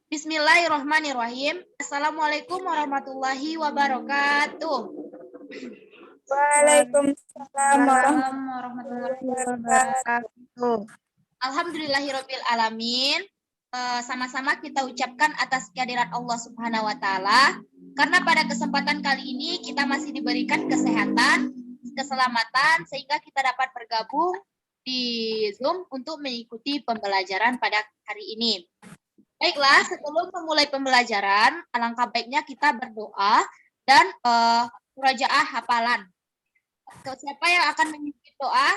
Bismillahirrahmanirrahim. Assalamualaikum warahmatullahi wabarakatuh. Waalaikumsalam warahmatullahi wabarakatuh. Alhamdulillahirabbil alamin. Sama-sama kita ucapkan atas kehadirat Allah Subhanahu wa taala karena pada kesempatan kali ini kita masih diberikan kesehatan, keselamatan sehingga kita dapat bergabung di Zoom untuk mengikuti pembelajaran pada hari ini. Baiklah, sebelum memulai pembelajaran, alangkah baiknya kita berdoa dan murojaah hafalan. Siapa yang akan memimpin doa?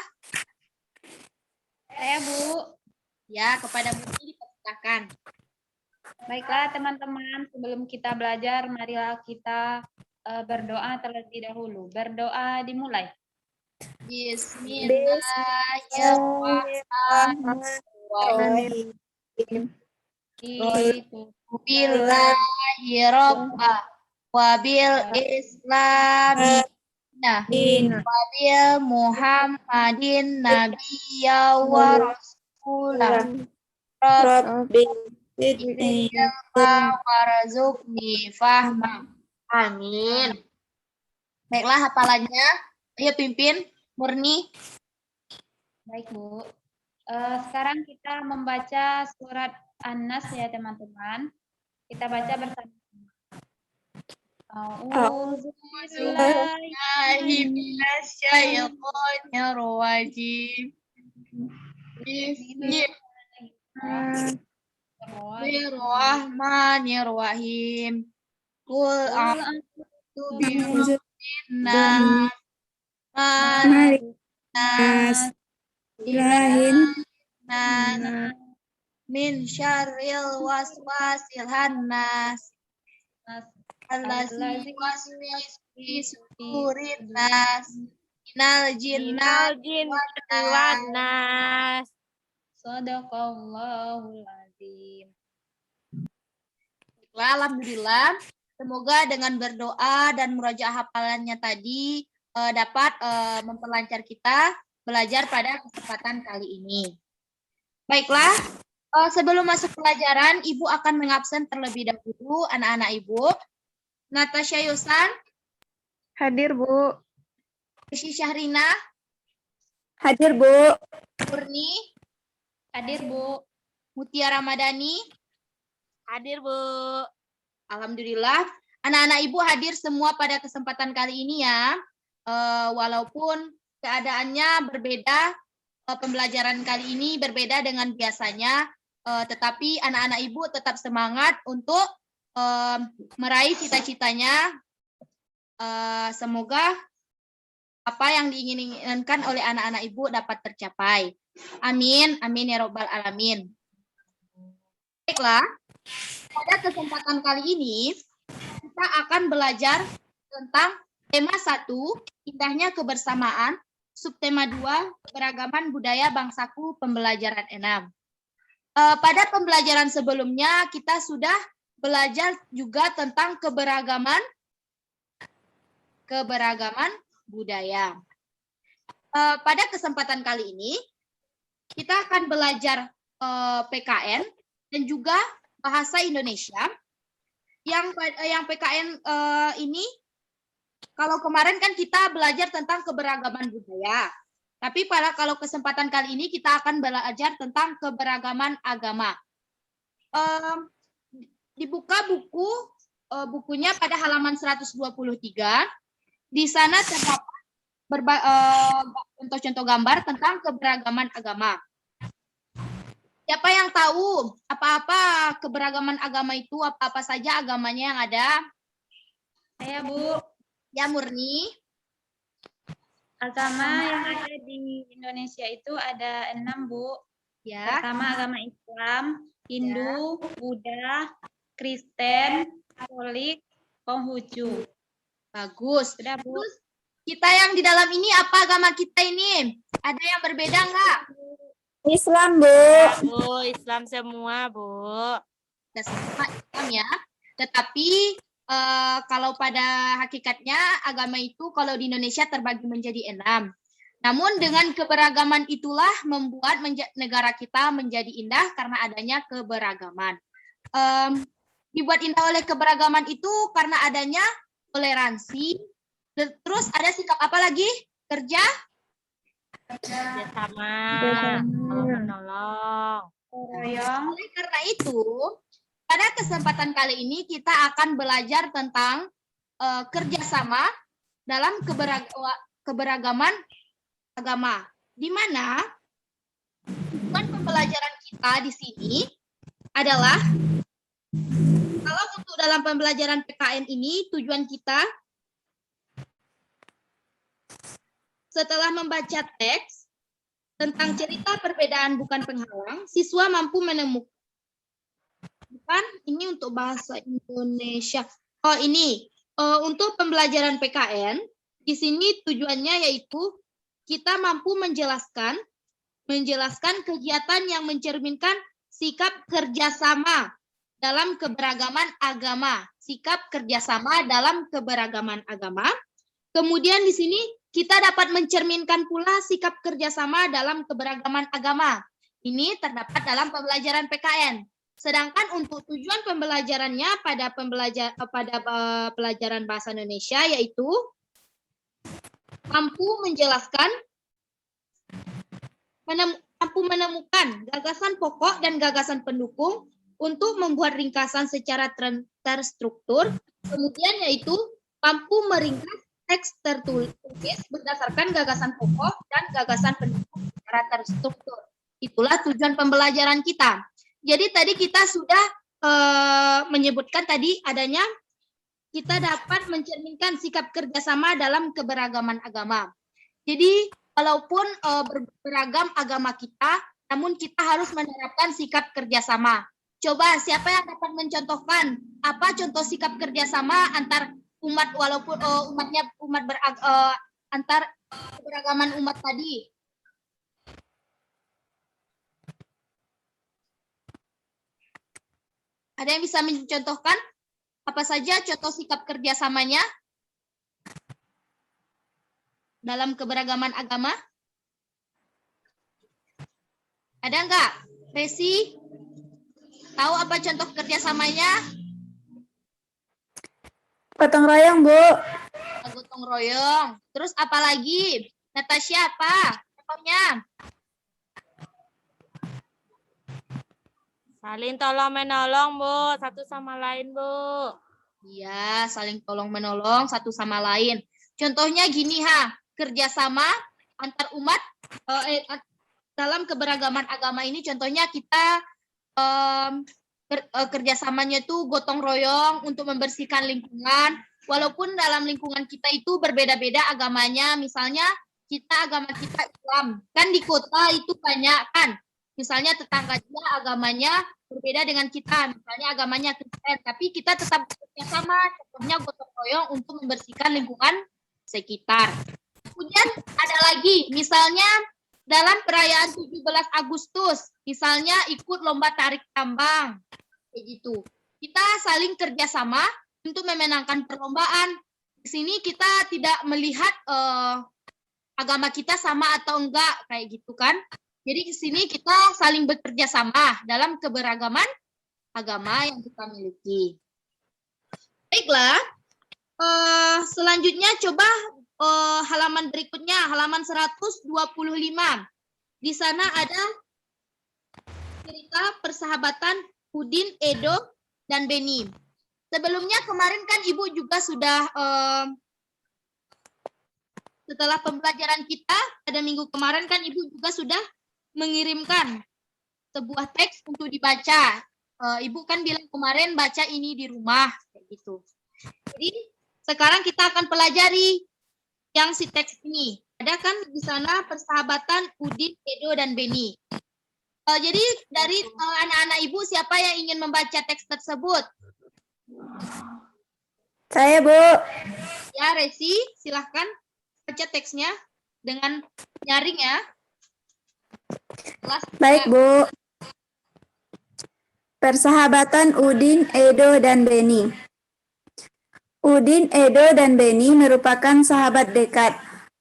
Saya, Bu. Ya, kepada Murni dipersilakan. Baiklah, teman-teman, sebelum kita belajar, marilah kita berdoa terlebih dahulu. Berdoa dimulai. Bismillahirrahmanirrahim. Billahirrahmanirrahim. Wabil Islami. Wabil Muhammadin Nabiyya wa Rasulah. Rabbi warzuqni fahma. Amin. Baiklah hafalannya. Ayo pimpin, Murni. Baik, Bu. Sekarang kita membaca surat An-Nas ya, teman-teman. Kita baca bersama. A'udzubillahi minasyaitonirrajim. Bismillahirrahmanirrahim. Qul a'udzu birabbin nas, malikin nas, ilahin nas, min syarril waswasil khannas, allazi yuwaswisu fi sudurin nas, minal jinnati wan nas. Shadaqallahul azim. Alhamdulillah, semoga dengan berdoa dan murojaah hafalannya tadi dapat memperlancar kita belajar pada kesempatan kali ini. Baiklah, sebelum masuk pelajaran, Ibu akan mengabsen terlebih dahulu anak-anak Ibu. Natasha Yusan. Hadir, Bu. Rishi Syahrina. Hadir, Bu. Murni. Hadir, Bu. Mutia Ramadhani. Hadir, Bu. Alhamdulillah, anak-anak Ibu hadir semua pada kesempatan kali ini ya. Walaupun keadaannya berbeda, pembelajaran kali ini berbeda dengan biasanya, tetapi anak-anak Ibu tetap semangat untuk meraih cita-citanya. Semoga apa yang diinginkan oleh anak-anak Ibu dapat tercapai. Amin, amin ya robbal alamin. Baiklah, pada kesempatan kali ini kita akan belajar tentang tema 1, indahnya kebersamaan, subtema 2, keberagaman budaya bangsaku, pembelajaran 6. Pada pembelajaran sebelumnya kita sudah belajar juga tentang keberagaman budaya. Pada kesempatan kali ini kita akan belajar PKN dan juga bahasa Indonesia. Yang PKN ini, kalau kemarin kan kita belajar tentang keberagaman budaya. Tapi kalau kesempatan kali ini kita akan belajar tentang keberagaman agama. Dibuka bukunya pada halaman 123. Di sana terdapat contoh-contoh gambar tentang keberagaman agama. Siapa yang tahu apa-apa keberagaman agama itu, apa-apa saja agamanya yang ada? Saya, Bu. Ya, Murni. Agama yang ada di Indonesia itu ada 6, Bu. Ya. Pertama agama Islam, Hindu, Buddha, Kristen, Katolik, Konghucu. Bagus. Sudah, Bu. Terus kita yang di dalam ini apa agama kita ini? Ada yang berbeda enggak? Islam, Bu. Bu, Islam semua, Bu. Kita semua Islam ya. Tetapi kalau pada hakikatnya agama itu kalau di Indonesia terbagi menjadi 6. Namun dengan keberagaman itulah membuat negara kita menjadi indah karena adanya keberagaman. Dibuat indah oleh keberagaman itu karena adanya toleransi. Terus ada sikap apa lagi? Kerja Kerjasama. Menolong. Oleh karena itu, pada kesempatan kali ini kita akan belajar tentang kerjasama dalam keberagaman agama. Di mana tujuan pembelajaran kita di sini adalah kalau untuk dalam pembelajaran PKN ini tujuan kita setelah membaca teks tentang cerita perbedaan bukan penghalang, siswa mampu menemukan ini untuk bahasa Indonesia. Oh ini untuk pembelajaran PKN di sini tujuannya yaitu kita mampu menjelaskan kegiatan yang mencerminkan sikap kerjasama dalam keberagaman agama. Sikap kerjasama dalam keberagaman agama. Kemudian di sini kita dapat mencerminkan pula sikap kerjasama dalam keberagaman agama. Ini terdapat dalam pembelajaran PKN. Sedangkan untuk tujuan pembelajarannya pada pelajaran bahasa Indonesia yaitu mampu menemukan gagasan pokok dan gagasan pendukung untuk membuat ringkasan secara terstruktur. Kemudian yaitu mampu meringkas teks tertulis berdasarkan gagasan pokok dan gagasan pendukung secara terstruktur. Itulah tujuan pembelajaran kita. Jadi tadi kita sudah menyebutkan tadi adanya kita dapat mencerminkan sikap kerjasama dalam keberagaman agama. Jadi walaupun beragam agama kita, namun kita harus menerapkan sikap kerjasama. Coba siapa yang dapat mencontohkan apa contoh sikap kerjasama antar umat walaupun antar keberagaman umat tadi? Ada yang bisa mencontohkan apa saja contoh sikap kerjasamanya dalam keberagaman agama? Ada enggak? Resi, tahu apa contoh kerjasamanya? Gotong royong, Bu. Gotong royong. Terus apa lagi? Natasha apa? Contohnya? Saling tolong menolong, Bu. Satu sama lain, Bu. Iya, saling tolong menolong satu sama lain. Contohnya gini, kerjasama antar umat dalam keberagaman agama ini. Contohnya kita kerjasamanya itu gotong royong untuk membersihkan lingkungan. Walaupun dalam lingkungan kita itu berbeda-beda agamanya. Misalnya agama kita Islam. Kan di kota itu banyak kan. Misalnya tetangga dia agamanya berbeda dengan kita, misalnya agamanya Kristen, tapi kita tetap bekerjasama, contohnya gotong royong untuk membersihkan lingkungan sekitar. Kemudian ada lagi, misalnya dalam perayaan 17 Agustus, misalnya ikut lomba tarik tambang, kayak gitu. Kita saling kerjasama untuk memenangkan perlombaan. Di sini kita tidak melihat agama kita sama atau enggak, kayak gitu kan. Jadi di sini kita saling bekerja sama dalam keberagaman agama yang kita miliki. Baiklah, selanjutnya coba halaman berikutnya, halaman 125. Di sana ada cerita persahabatan Udin, Edo, dan Beni. Sebelumnya kemarin kan Ibu juga sudah, setelah pembelajaran kita pada minggu kemarin kan Ibu juga sudah mengirimkan sebuah teks untuk dibaca. Ibu kan bilang kemarin baca ini di rumah, kayak gitu. Jadi sekarang kita akan pelajari yang si teks ini. Ada kan di sana persahabatan Udin, Edo, dan Beni. Jadi dari anak-anak Ibu siapa yang ingin membaca teks tersebut? Saya, Bu. Ya, Resi, silahkan baca teksnya dengan nyaring ya. Baik, Bu. Persahabatan Udin, Edo, dan Beni. Udin, Edo, dan Beni merupakan sahabat dekat.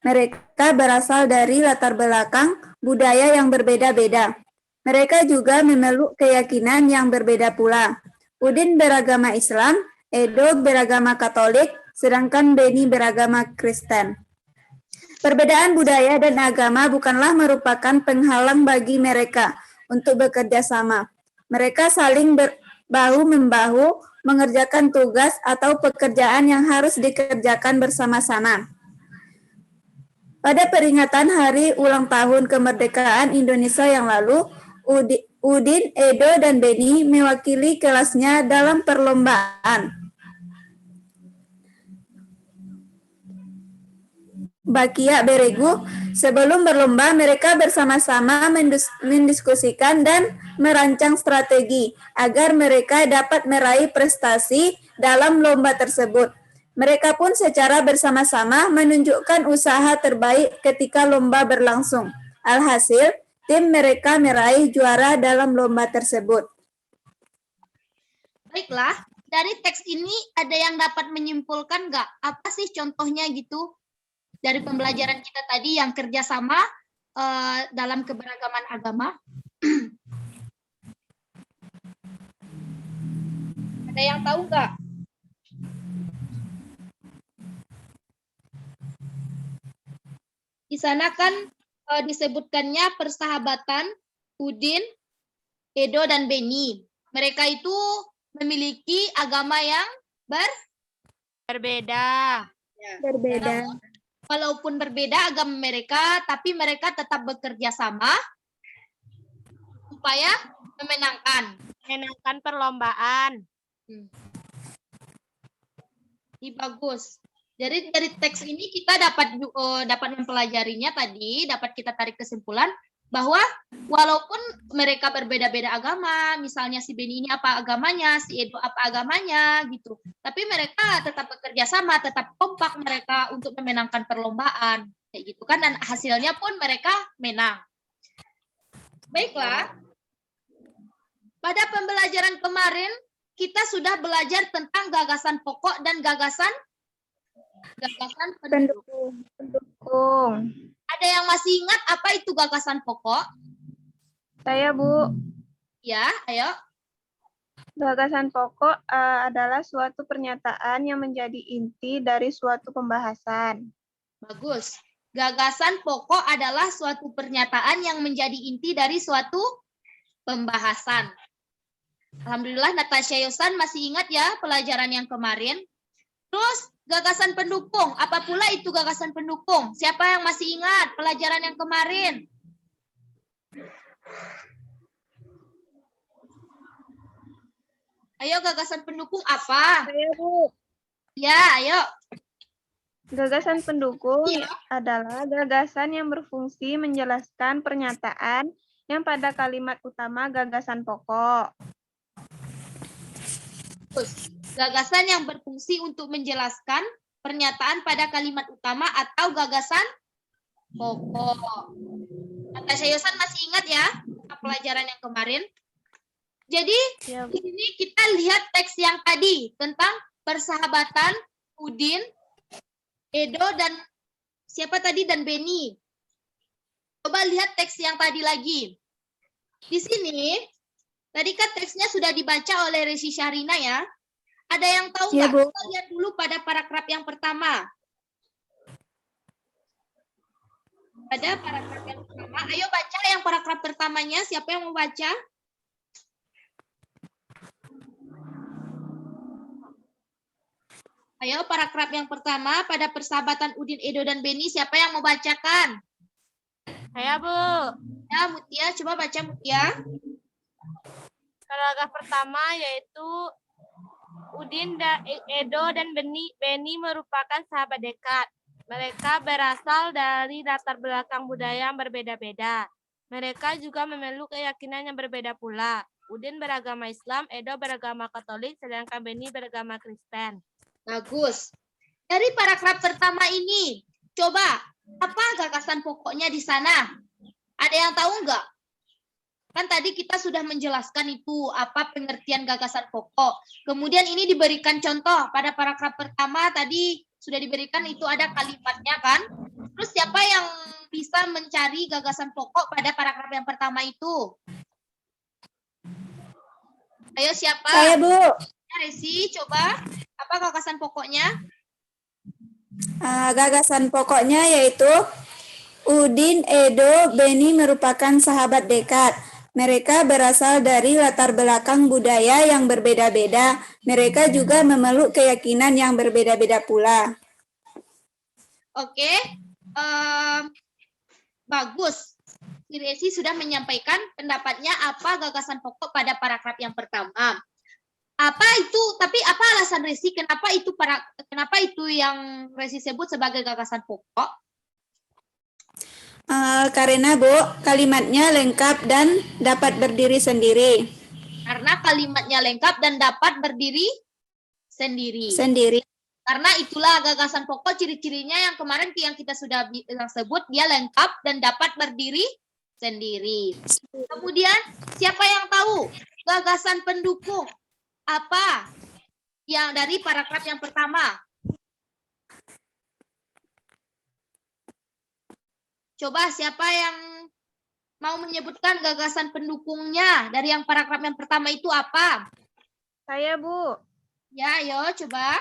Mereka berasal dari latar belakang budaya yang berbeda-beda. Mereka juga memeluk keyakinan yang berbeda pula. Udin beragama Islam, Edo beragama Katolik, sedangkan Beni beragama Kristen. Perbedaan budaya dan agama bukanlah merupakan penghalang bagi mereka untuk bekerja sama. Mereka saling bahu-membahu mengerjakan tugas atau pekerjaan yang harus dikerjakan bersama-sama. Pada peringatan hari ulang tahun kemerdekaan Indonesia yang lalu, Udin, Edo, dan Beni mewakili kelasnya dalam perlombaan. Bakia Beregu, sebelum berlomba mereka bersama-sama mendiskusikan dan merancang strategi agar mereka dapat meraih prestasi dalam lomba tersebut. Mereka pun secara bersama-sama menunjukkan usaha terbaik ketika lomba berlangsung. Alhasil, tim mereka meraih juara dalam lomba tersebut. Baiklah, dari teks ini ada yang dapat menyimpulkan nggak? Apa sih contohnya gitu? Dari pembelajaran kita tadi yang kerjasama dalam keberagaman agama. Ada yang tahu nggak? Di sana kan disebutkannya persahabatan Udin, Edo, dan Beni. Mereka itu memiliki agama yang Berbeda. Berbeda. walaupun berbeda agama mereka, tapi mereka tetap bekerja sama supaya memenangkan Perlombaan. Ini bagus. Jadi dari teks ini kita dapat mempelajarinya tadi, dapat kita tarik kesimpulan bahwa walaupun mereka berbeda-beda agama, misalnya si Beni ini apa agamanya, si Edo apa agamanya gitu, tapi mereka tetap bekerja sama, tetap kompak mereka untuk memenangkan perlombaan kayak gitu kan, dan hasilnya pun mereka menang. Baiklah, pada pembelajaran kemarin kita sudah belajar tentang gagasan pokok dan gagasan pendukung. Ada yang masih ingat apa itu gagasan pokok? Saya, Bu. Ya, ayo. Gagasan pokok adalah suatu pernyataan yang menjadi inti dari suatu pembahasan. Bagus. Gagasan pokok adalah suatu pernyataan yang menjadi inti dari suatu pembahasan. Alhamdulillah Natasha Yosan masih ingat ya pelajaran yang kemarin. Terus gagasan pendukung, apa pula itu gagasan pendukung? Siapa yang masih ingat pelajaran yang kemarin? Ayo, gagasan pendukung apa? Saya, Bu. Ya, ayo. Gagasan pendukung adalah gagasan yang berfungsi menjelaskan pernyataan yang pada kalimat utama gagasan pokok. Terus, gagasan yang berfungsi untuk menjelaskan pernyataan pada kalimat utama atau gagasan pokok. Natasha Yosan masih ingat ya pelajaran yang kemarin? Jadi, Ya, di sini kita lihat teks yang tadi tentang persahabatan Udin, Edo, dan siapa tadi, dan Beni. Coba lihat teks yang tadi lagi. Di sini, tadi kan teksnya sudah dibaca oleh Resi Syahrina ya. Ada yang tahu Iya, nggak? Bu. Kita lihat dulu pada paragraf yang pertama. Pada paragraf yang pertama, ayo baca yang paragraf pertamanya. Siapa yang mau baca? Ayo, paragraf yang pertama pada persahabatan Udin, Edo, dan Beni. Siapa yang mau bacakan? Saya, Bu. Ya, Mutia, coba baca Mutia. Paragraf pertama yaitu Udin, Edo, dan Beni merupakan sahabat dekat. Mereka berasal dari latar belakang budaya yang berbeda-beda. Mereka juga memeluk keyakinan yang berbeda pula. Udin beragama Islam, Edo beragama Katolik, sedangkan Beni beragama Kristen. Bagus. Dari paragraf pertama ini, coba apa gagasan pokoknya di sana? Ada yang tahu nggak? Kan tadi kita sudah menjelaskan itu apa pengertian gagasan pokok. Kemudian ini diberikan contoh pada paragraf pertama tadi sudah diberikan itu ada kalimatnya kan? Terus siapa yang bisa mencari gagasan pokok pada paragraf yang pertama itu? Ayo siapa? Saya, Bu. Resi, coba. Apa gagasan pokoknya? Gagasan pokoknya yaitu Udin, Edo, Beni merupakan sahabat dekat. Mereka berasal dari latar belakang budaya yang berbeda-beda. Mereka juga memeluk keyakinan yang berbeda-beda pula. Oke, bagus. Resi sudah menyampaikan pendapatnya apa gagasan pokok pada paragraf yang pertama. Apa itu? Tapi apa alasan Resi? Kenapa itu yang Resi sebut sebagai gagasan pokok? Karena, Bu, kalimatnya lengkap dan dapat berdiri sendiri. Karena kalimatnya lengkap dan dapat berdiri sendiri. Karena itulah gagasan pokok, ciri-cirinya yang kemarin yang kita sudah sebut, dia lengkap dan dapat berdiri sendiri. Kemudian, siapa yang tahu gagasan pendukung apa yang dari paragraf yang pertama? Coba siapa yang mau menyebutkan gagasan pendukungnya dari yang paragraf yang pertama itu apa? Saya, Bu. Ya, ayo coba.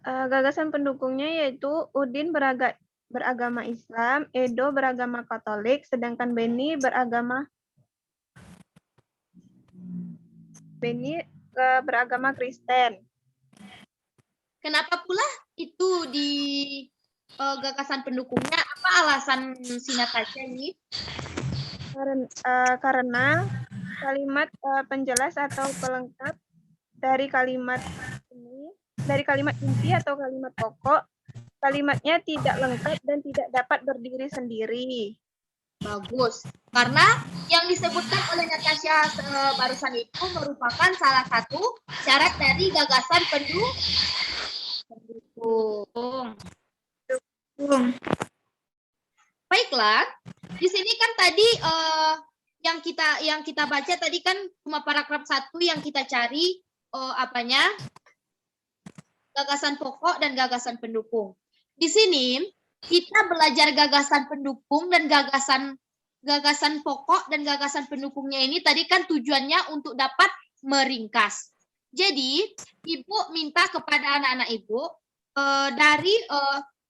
Gagasan pendukungnya yaitu Udin beragama Islam, Edo beragama Katolik, sedangkan Beni beragama Kristen. Kenapa pula itu di gagasan pendukungnya? Apa alasan Sinatasha ini? Karena kalimat penjelas atau pelengkap dari kalimat inti atau kalimat pokok, kalimatnya tidak lengkap dan tidak dapat berdiri sendiri. Bagus. Karena yang disebutkan oleh Natasha barusan itu merupakan salah satu syarat dari gagasan pendukung. Baiklah, di sini kan tadi yang kita baca tadi kan cuma paragraf 1 yang kita cari gagasan pokok dan gagasan pendukung. Di sini kita belajar gagasan pendukung dan gagasan pokok dan gagasan pendukungnya ini tadi kan tujuannya untuk dapat meringkas. Jadi, Ibu minta kepada anak-anak Ibu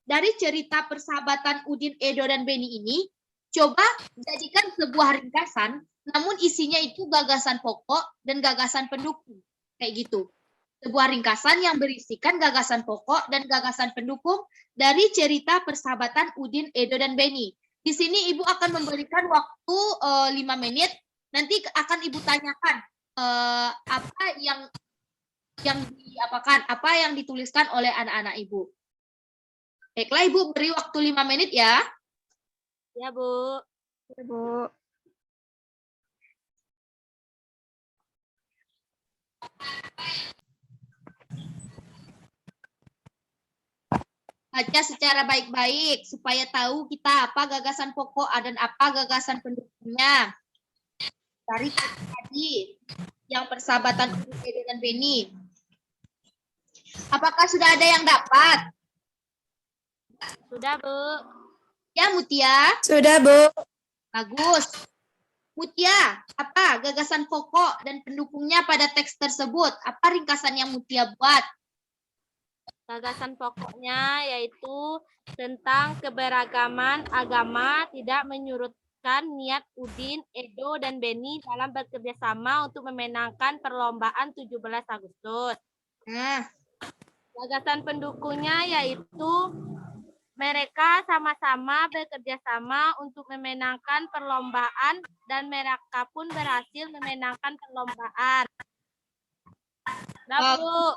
dari cerita persahabatan Udin, Edo, dan Beni ini, coba jadikan sebuah ringkasan, namun isinya itu gagasan pokok dan gagasan pendukung. Kayak gitu. Sebuah ringkasan yang berisikan gagasan pokok dan gagasan pendukung dari cerita persahabatan Udin, Edo, dan Beni. Di sini Ibu akan memberikan waktu 5 menit. Nanti akan Ibu tanyakan apa yang diapakan, apa yang dituliskan oleh anak-anak Ibu. Baiklah, Ibu beri waktu 5 menit ya. Ya, Bu. Ya, Bu. Baca secara baik-baik supaya tahu kita apa gagasan pokok dan apa gagasan pendukungnya. Dari tadi yang persahabatan Edo dan Beni. Apakah sudah ada yang dapat? Sudah, Bu. Ya, Mutia. Sudah, Bu. Bagus. Mutia, apa gagasan pokok dan pendukungnya pada teks tersebut? Apa ringkasan yang Mutia buat? Gagasan pokoknya yaitu tentang keberagaman agama tidak menyurutkan niat Udin, Edo, dan Beni dalam bekerja sama untuk memenangkan perlombaan 17 Agustus. Nah, Gagasan pendukungnya yaitu mereka sama-sama bekerja sama untuk memenangkan perlombaan dan mereka pun berhasil memenangkan perlombaan. Nah, Bu.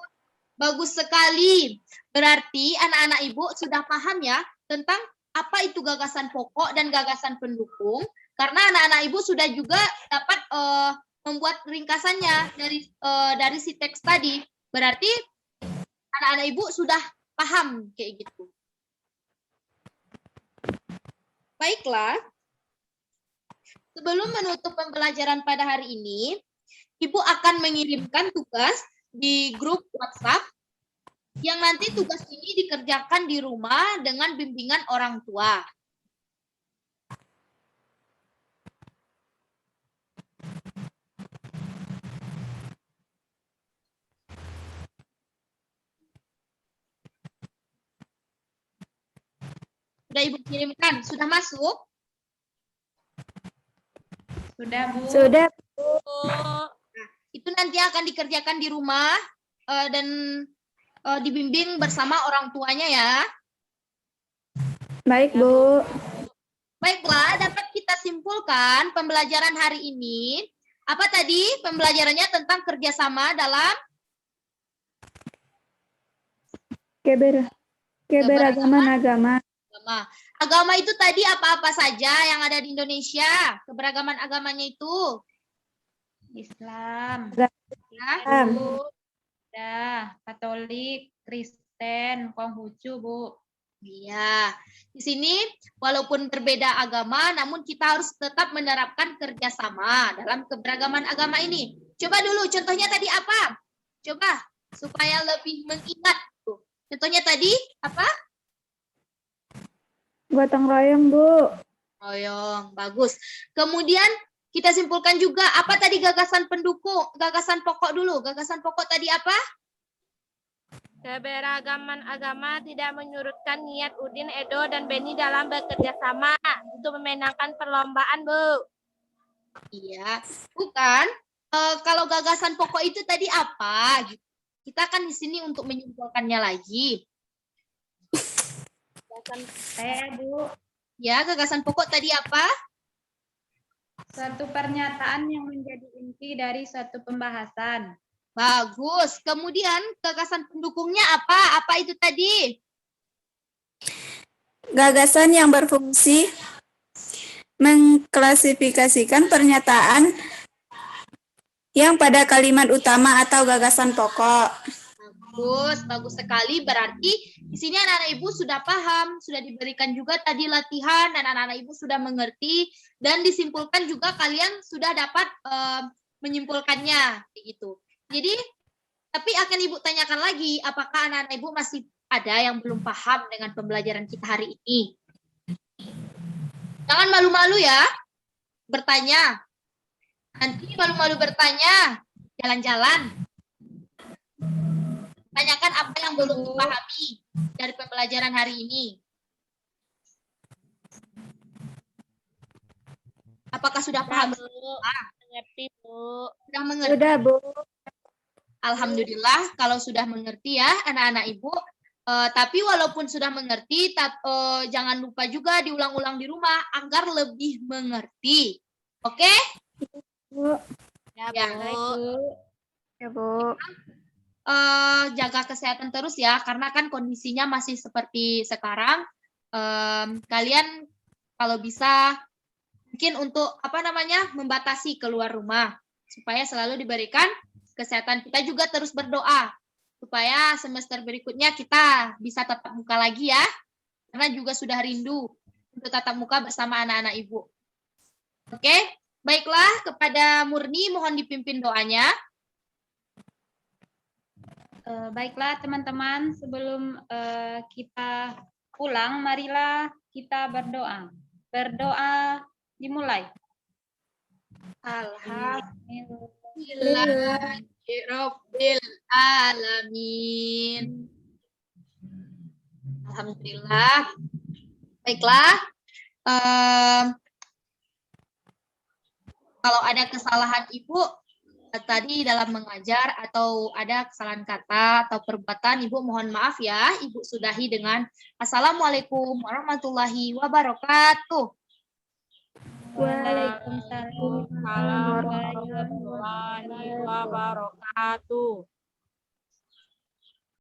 bagus sekali. Berarti anak-anak Ibu sudah paham ya tentang apa itu gagasan pokok dan gagasan pendukung. Karena anak-anak Ibu sudah juga dapat membuat ringkasannya dari si teks tadi. Berarti anak-anak Ibu sudah paham kayak gitu. Baiklah. Sebelum menutup pembelajaran pada hari ini, Ibu akan mengirimkan tugas di grup WhatsApp yang nanti tugas ini dikerjakan di rumah dengan bimbingan orang tua. Sudah Ibu kirimkan? Sudah masuk? Sudah, Bu. Sudah. Itu nanti akan dikerjakan di rumah dan dibimbing bersama orang tuanya ya. Baik, Bu. Baiklah, dapat kita simpulkan pembelajaran hari ini. Apa tadi pembelajarannya tentang kerjasama dalam Keberagaman agama. agama. Agama itu tadi apa-apa saja yang ada di Indonesia. Keberagaman agamanya itu. Islam, Ya. Hindu, Buddha, Katolik, Kristen, Konghucu, Bu. Iya. Di sini walaupun berbeda agama, namun kita harus tetap menerapkan kerjasama dalam keberagaman agama ini. Coba dulu contohnya tadi apa? Coba supaya lebih mengingat. Contohnya tadi apa? Gotong royong, Bu. Royong, bagus. Kemudian kita simpulkan juga apa tadi gagasan pendukung, gagasan pokok dulu. Gagasan pokok tadi apa? Keberagaman agama tidak menyurutkan niat Udin, Edo, dan Beni dalam bekerja sama untuk memenangkan perlombaan, Bu. Iya, bukan. Kalau gagasan pokok itu tadi apa? Kita kan di sini untuk menyimpulkannya lagi. Saya, Bu. Ya, gagasan pokok tadi apa? Suatu pernyataan yang menjadi inti dari suatu pembahasan. Bagus. Kemudian gagasan pendukungnya apa? Apa itu tadi? Gagasan yang berfungsi mengklasifikasikan pernyataan yang pada kalimat utama atau gagasan pokok. Bagus, bagus sekali. Berarti di sini anak-anak ibu sudah paham, sudah diberikan juga tadi latihan dan anak-anak ibu sudah mengerti dan disimpulkan juga kalian sudah dapat menyimpulkannya gitu. Jadi, tapi akan ibu tanyakan lagi, apakah anak-anak ibu masih ada yang belum paham dengan pembelajaran kita hari ini? Jangan malu-malu ya, bertanya. Nanti malu-malu bertanya, jalan-jalan. Tanyakan apa yang belum dipahami dari pembelajaran hari ini. Apakah sudah paham? Mengerti, Bu. Sudah mengerti? Sudah, Bu. Alhamdulillah kalau sudah mengerti ya anak-anak ibu. Tapi walaupun sudah mengerti, jangan lupa juga diulang-ulang di rumah agar lebih mengerti. Oke? Bu. Ya, Ya. Bu. Ya, Bu. Jaga kesehatan terus ya, karena kan kondisinya masih seperti sekarang. Kalian kalau bisa mungkin untuk membatasi keluar rumah supaya selalu diberikan kesehatan. Kita juga terus berdoa supaya semester berikutnya kita bisa tatap muka lagi ya, karena juga sudah rindu untuk tatap muka bersama anak-anak ibu. Oke, baiklah, kepada Murni mohon dipimpin doanya. Baiklah teman-teman, sebelum kita pulang, marilah kita berdoa. Berdoa dimulai. Alhamdulillahirabbil alamin. Alhamdulillah. Baiklah. Kalau ada kesalahan Ibu tadi dalam mengajar atau ada kesalahan kata atau perbuatan, Ibu mohon maaf ya. Ibu sudahi dengan Assalamualaikum warahmatullahi wabarakatuh. Waalaikumsalam warahmatullahi wabarakatuh. Warahmatullahi wabarakatuh.